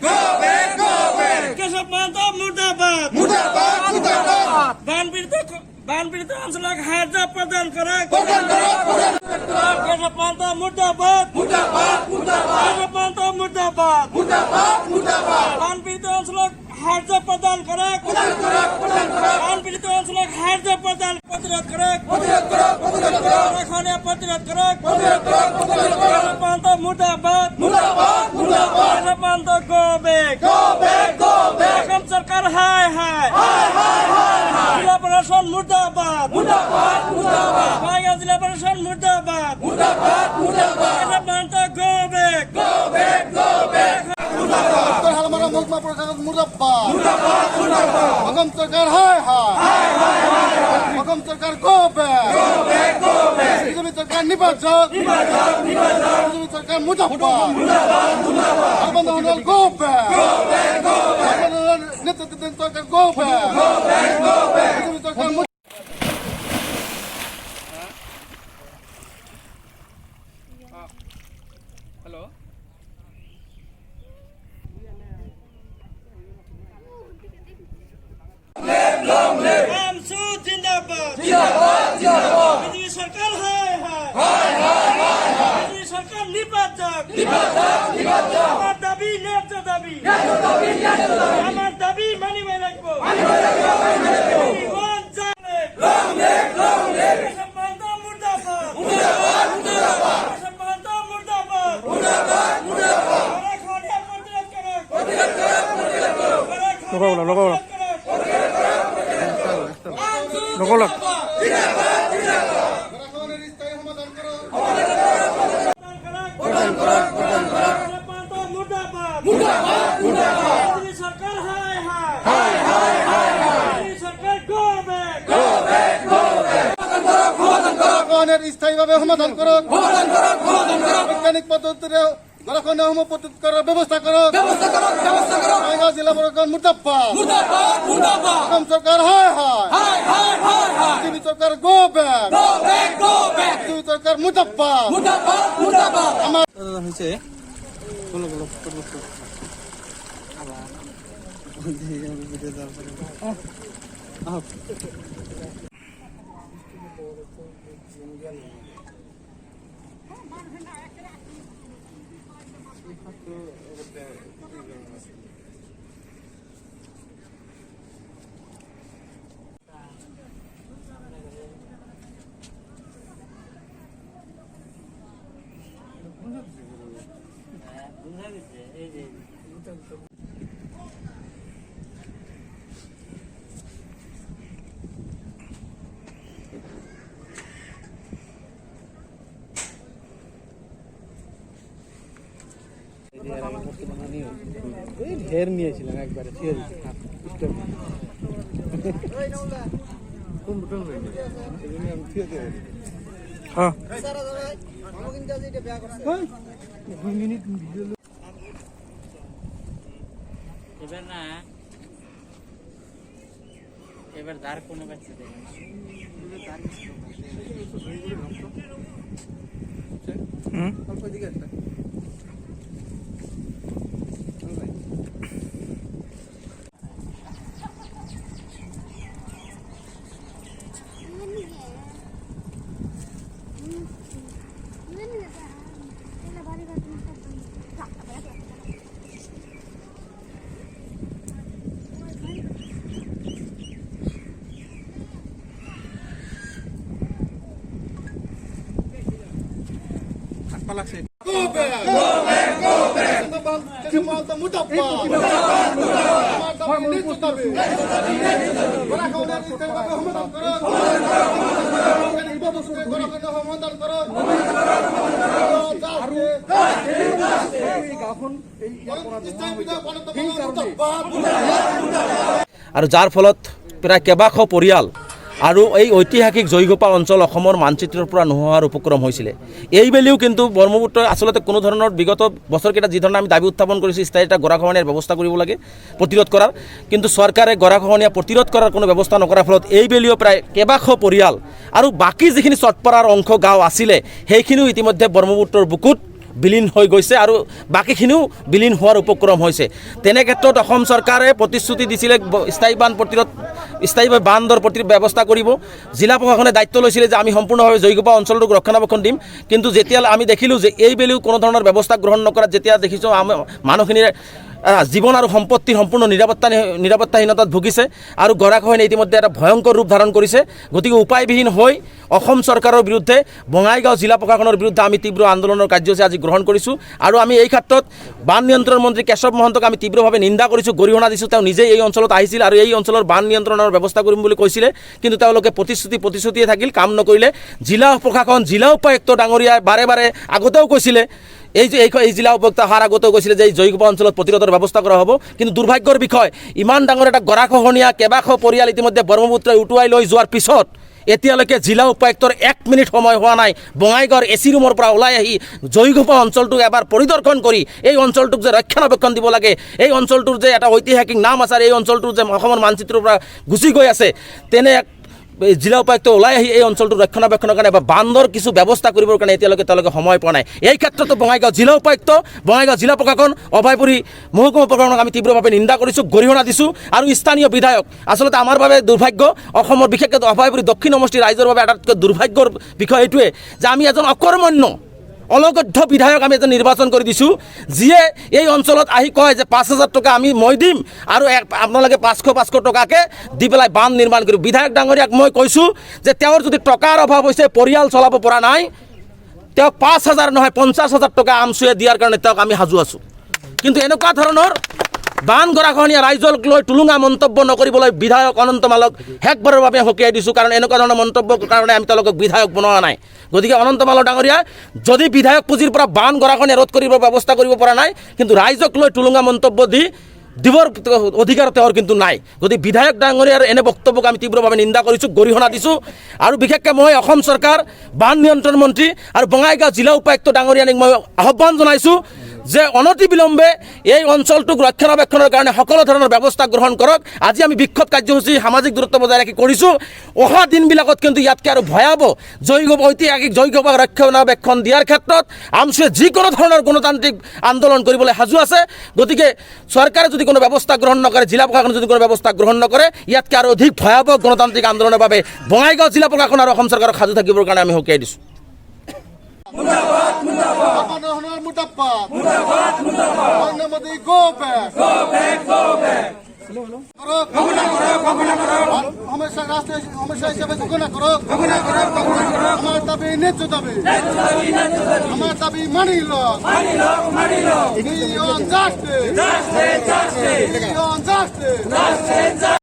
Go back! Keshav Mahanta Murdabad! বানপীড়িত অঞ্চলক সাহায্য প্রদান করে কেশব মাহাতো মুর্দাবাদ কেশব মাহাতো মুর্দাবাদ বানপীড়িত অঞ্চলক সাহায্য প্রদান করে বানপীড়িত অঞ্চলক সাহায্য প্রদান প্রতিরোধ করে প্রতিরোধ করে কেশব মাহাতো মুর্দাবাদ কেশব মাহাতো গো ব্যাক অসম সরকার হায় হায় जिला प्रशासन मुर्दाबाद माया जिला प्रशासन मुर्दाबाद केशव महंता गो बैक हमारा मुल्क प्रशासन मुर्दाबाद असम सरकार हाय हाय असम सरकार गो बैक बीजेपी सरकार निपाजक बीजेपी सरकार मुर्दाबाद अरविंद होनल गो बैक नेतृत्व सरकार गो बैक बीजेपी सरकार हेलो रामसूद जिंदाबाद बीजेपी सरकार हाय हाय बीजेपी सरकार निपाजक আমার দাবি ন্যায্য দাবি আমার দাবি মানিবে রাখবো কেশব মাহাতো মুর্দাবাদ কেশব মাহাতো মুর্দাবাদ सरकार हाय हाय सरकार गो बैक স্থায়ীভাবে সমাধান করুক বৈজ্ঞানিক পদ্ধতিতে গণখণ্ড প্রতিরোধ করার ব্যবস্থা করুক জেলা প্রশাসন মুর্দাবাদ অসম সরকার হায় হায় বিজেপি সরকার গো ব্যাক বিজেপি সরকার মুর্দাবাদ আমার হয়েছে ঢের নিয়েছিলাম একবারে এবার না এবার দাঁড় কোনে পাচ্ছে লাগছে আৰু যাৰ ফলত প্ৰায় কেইবাশ পৰিয়াল আৰু এই ঐতিহাসিক জয়গোপাল অঞ্চল অসমৰ মানচিত্ৰৰ পৰা নোহোৱাৰ উপক্ৰম হৈছিলে। এইবেলিও কিন্তু ব্ৰহ্মপুত্ৰই আচলতে কোনো ধৰণৰ বিগত বছৰকেইটা যি ধৰণে আমি দাবী উত্থাপন কৰিছোঁ স্থায়ী এটা গৰাখহনীয়াৰ ব্যৱস্থা কৰিব লাগে প্ৰতিৰোধ কৰাৰ, কিন্তু চৰকাৰে গৰাখহনীয়া প্ৰতিৰোধ কৰাৰ কোনো ব্যৱস্থা নকৰাৰ ফলত এইবেলিও প্ৰায় কেইবাশ পৰিয়াল আৰু বাকী যিখিনি চটপৰাৰ অংশ গাঁও আছিলে সেইখিনিও ইতিমধ্যে ব্ৰহ্মপুত্ৰৰ বুকুত বিলীন হৈ গৈছে আৰু বাকীখিনিও বিলীন হোৱাৰ উপক্ৰম হৈছে। তেনে ক্ষেত্ৰত অসম চৰকাৰে প্ৰতিশ্ৰুতি দিছিলে স্থায়ী বান্ধৰ ব্যৱস্থা কৰিব। জিলা প্ৰশাসনে দায়িত্ব লৈছিলে যে আমি সম্পূৰ্ণভাৱে জয়গোপা অঞ্চলটোক ৰক্ষণাবেক্ষণ দিম, কিন্তু যেতিয়া আমি দেখিলোঁ যে এইবেলিও কোনো ধৰণৰ ব্যৱস্থা গ্ৰহণ নকৰাত যেতিয়া দেখিছোঁ মানুহখিনিৰ জীৱন আৰু সম্পত্তিৰ সম্পূৰ্ণ নিৰাপত্তাহীনতাত ভুগিছে আৰু গৰাখহনীয়া ইতিমধ্যে এটা ভয়ংকৰ ৰূপ ধাৰণ কৰিছে। গতিকে উপায়বিহীন হৈ অসম চৰকাৰৰ বিৰুদ্ধে বঙাইগাঁও জিলা প্ৰশাসনৰ বিৰুদ্ধে আমি তীব্ৰ আন্দোলনৰ কাৰ্যসূচী আজি গ্ৰহণ কৰিছোঁ আৰু আমি এই ক্ষেত্ৰত বান নিয়ন্ত্ৰণ মন্ত্ৰী কেশৱ মহন্তক আমি তীব্ৰভাৱে নিন্দা কৰিছোঁ, গৰিহণা দিছোঁ। তেওঁ নিজেই এই অঞ্চলত আহিছিল আৰু এই অঞ্চলৰ বান নিয়ন্ত্ৰণৰ ব্যৱস্থা কৰিম বুলি কৈছিলে, কিন্তু তেওঁলোকে প্ৰতিশ্ৰুতিয়ে থাকিল, কাম নকৰিলে। জিলা প্ৰশাসন, জিলা উপায়ুক্ত ডাঙৰীয়াই বাৰে বাৰে আগতেও কৈছিলে, এই জিলা উপায়ুক্ত অহাৰ আগতেও কৈছিলে যে এই জয়গোপা অঞ্চলত প্ৰতিৰোধৰ ব্যৱস্থা কৰা হ'ব, কিন্তু দুৰ্ভাগ্যৰ বিষয় ইমান ডাঙৰ এটা গৰাখহনীয়া কেইবাশ পৰিয়াল ইতিমধ্যে ব্ৰহ্মপুত্ৰই উটুৱাই লৈ যোৱাৰ পিছত এতিয়ালৈকে জিলা উপায়ুক্তৰ 1 মিনিট সময় হোৱা নাই বঙাইগাঁৱৰ এচি ৰুমৰ পৰা ওলাই আহি জয়গোপা অঞ্চলটোক এবাৰ পৰিদৰ্শন কৰি এই অঞ্চলটোক যে ৰক্ষণাবেক্ষণ দিব লাগে, এই অঞ্চলটোৰ যে এটা ঐতিহাসিক নাম আছে, এই অঞ্চলটোৰ যে অসমৰ মানচিত্ৰৰ পৰা গুচি গৈ আছে, তেনে জিলা উপায়ুক্ত ওলাই আহি এই অঞ্চলটো ৰক্ষণাবেক্ষণৰ কাৰণে বা বান্ধৰ কিছু ব্যৱস্থা কৰিবৰ কাৰণে এতিয়ালৈকে তেওঁলোকে সময় পোৱা নাই। এই ক্ষেত্ৰতো বঙাইগাঁও জিলা উপায়ুক্ত, বঙাইগাঁও জিলা প্ৰশাসন, অভয়পুৰী মহকুমা প্ৰশাসনক আমি তীব্ৰভাৱে নিন্দা কৰিছোঁ, গৰিহণা দিছোঁ। আৰু স্থানীয় বিধায়ক, আচলতে আমাৰ বাবে দুৰ্ভাগ্য, অসমৰ বিশেষকৈ অভয়পুৰী দক্ষিণ সমষ্টিৰ ৰাইজৰ বাবে আটাইতকৈ দুৰ্ভাগ্যৰ বিষয় এইটোৱে যে আমি এজন অকৰ্মণ্য অলগধ্য বিধায়ক আমি এজন নিৰ্বাচন কৰি দিছোঁ, যিয়ে এই অঞ্চলত আহি কয় যে 5,000 টকা মই দিম আৰু আপোনালোকে 500 টকাকৈ দি পেলাই বান্ধ নিৰ্মাণ কৰিম। বিধায়ক ডাঙৰীয়াক মই কৈছোঁ যে তেওঁৰ যদি টকাৰ অভাৱ হৈছে, পৰিয়াল চলাব পৰা নাই, তেওঁক 5,000 নহয় 50,000 টকা আমচুৱে দিয়াৰ কাৰণে তেওঁক আমি সাজু আছোঁ। কিন্তু এনেকুৱা ধৰণৰ বান গৰাখহনীয়া ৰাইজক লৈ টুলুঙা মন্তব্য নকৰিবলৈ বিধায়ক অনন্ত মালক শেষবাৰৰ বাবে সকীয়াই দিছোঁ, কাৰণ এনেকুৱা ধৰণৰ মন্তব্যৰ কাৰণে আমি তেওঁলোকক বিধায়ক বনোৱা নাই। গতিকে অনন্ত মালক ডাঙৰীয়া যদি বিধায়ক পুঁজিৰ পৰা বান গৰাখহনীয়া ৰোধ কৰিবৰ ব্যৱস্থা কৰিব পৰা নাই, কিন্তু ৰাইজক লৈ টুলুঙা মন্তব্য দিবৰ অধিকাৰ তেওঁৰ কিন্তু নাই। গতিকে বিধায়ক ডাঙৰীয়াৰ এনে বক্তব্যক আমি তীব্ৰভাৱে নিন্দা কৰিছোঁ, গৰিহণা দিছোঁ। আৰু বিশেষকৈ মই অসম চৰকাৰ, বান নিয়ন্ত্ৰণ মন্ত্ৰী আৰু বঙাইগাঁও জিলা উপায়ুক্ত ডাঙৰীয়াক মই আহ্বান জনাইছোঁ যে অনতি বিলম্বে এই অঞ্চলটোক ৰক্ষণাবেক্ষণৰ কাৰণে সকলো ধৰণৰ ব্যৱস্থা গ্ৰহণ কৰক। আজি আমি বিক্ষোভ কাৰ্যসূচী সামাজিক দূৰত্ব বজাই ৰাখি কৰিছোঁ। অহা দিনবিলাকত কিন্তু ইয়াতকৈ আৰু ভয়াৱহ ঐতিহাসিক জয়গোপাক ৰক্ষণাবেক্ষণ দিয়াৰ ক্ষেত্ৰত আমচুৱে যিকোনো ধৰণৰ গণতান্ত্ৰিক আন্দোলন কৰিবলৈ সাজু আছে। গতিকে চৰকাৰে যদি কোনো ব্যৱস্থা গ্ৰহণ নকৰে, জিলা প্ৰশাসনে যদি কোনো ব্যৱস্থা গ্ৰহণ নকৰে, ইয়াতকৈ আৰু অধিক ভয়াৱহ গণতান্ত্ৰিক আন্দোলনৰ বাবে বঙাইগাঁও জিলা প্ৰশাসন আৰু অসম চৰকাৰক সাজু থাকিবৰ কাৰণে আমি সকীয়াই দিছোঁ। Abandonner Mutappa. Modi, go back. हमेशा राष्ट्रीय हमेशा हिसाब से गुना करो हमारे तभी नेचु तभी हमारे तभी money low we on justice